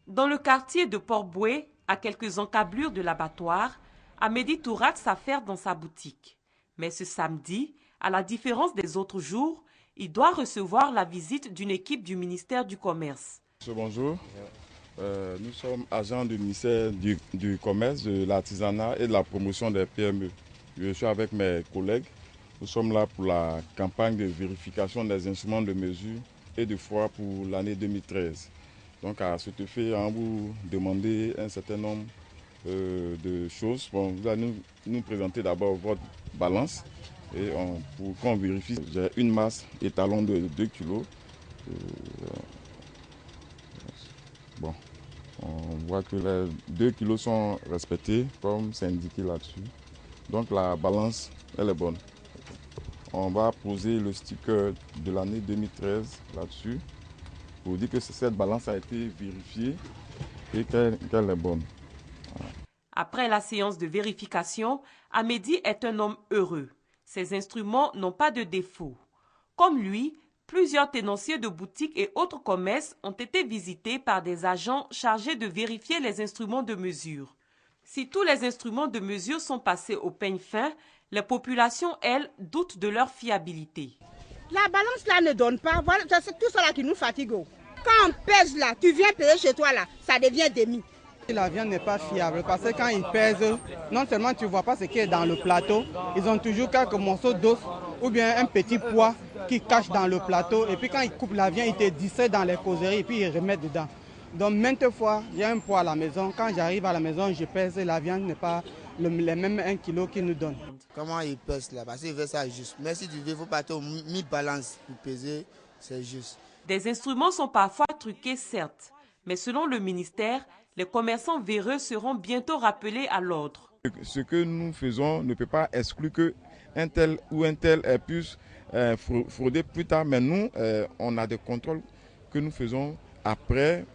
Dans le quartier de Port-Boué, à quelques encablures de l'abattoir, Amédi Tourat s'affaire dans sa boutique. Mais ce samedi, à la différence des autres jours, il doit recevoir la visite d'une équipe du ministère du Commerce. Bonjour, nous sommes agents du ministère du Commerce, de l'Artisanat et de la promotion des PME. Je suis avec mes collègues. Nous sommes là pour la campagne de vérification des instruments de mesure et de foire pour l'année 2013. Donc à cet effet, on vous demander un certain nombre de choses. Bon, vous allez nous présenter d'abord votre balance et pour qu'on vérifie, j'ai une masse étalon de 2 kg. Bon, on voit que les 2 kilos sont respectés comme c'est indiqué là-dessus. Donc la balance, elle est bonne. On va poser le sticker de l'année 2013 là-dessus pour dire que cette balance a été vérifiée et qu'elle est bonne. Voilà. Après la séance de vérification, Amédi est un homme heureux. Ses instruments n'ont pas de défaut. Comme lui, plusieurs tenanciers de boutiques et autres commerces ont été visités par des agents chargés de vérifier les instruments de mesure. Si tous les instruments de mesure sont passés au peigne fin, les populations, elles, doutent de leur fiabilité. La balance là ne donne pas, voilà, c'est tout ça là qui nous fatigue. Quand on pèse là, tu viens peser chez toi là, ça devient demi. La viande n'est pas fiable parce que quand ils pèsent, non seulement tu ne vois pas ce qui est dans le plateau, ils ont toujours quelques morceaux d'os ou bien un petit pois qui cache dans le plateau. Et puis quand ils coupent la viande, ils te distraient dans les causeries et puis ils remettent dedans. Donc maintes fois, il y a un poids à la maison. Quand j'arrive à la maison, je pèse, la viande n'est pas les mêmes 1 kg qu'ils nous donnent. Comment ils pèsent là? Parce qu'ils veulent ça juste. Mais si tu veux, il faut partir au mi-balance pour peser, c'est juste. Des instruments sont parfois truqués, certes. Mais selon le ministère, les commerçants véreux seront bientôt rappelés à l'ordre. Ce que nous faisons ne peut pas exclure qu'un tel ou un tel puisse frauder plus tard. Mais nous, on a des contrôles que nous faisons après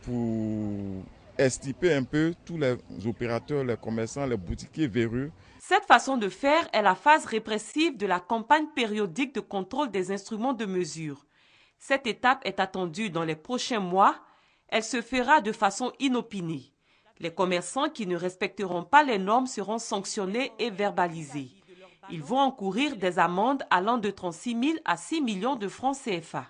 pour estiper un peu tous les opérateurs, les commerçants, les boutiquiers véreux. Cette façon de faire est la phase répressive de la campagne périodique de contrôle des instruments de mesure. Cette étape est attendue dans les prochains mois. Elle se fera de façon inopinée. Les commerçants qui ne respecteront pas les normes seront sanctionnés et verbalisés. Ils vont encourir des amendes allant de 36 000 à 6 millions de francs CFA.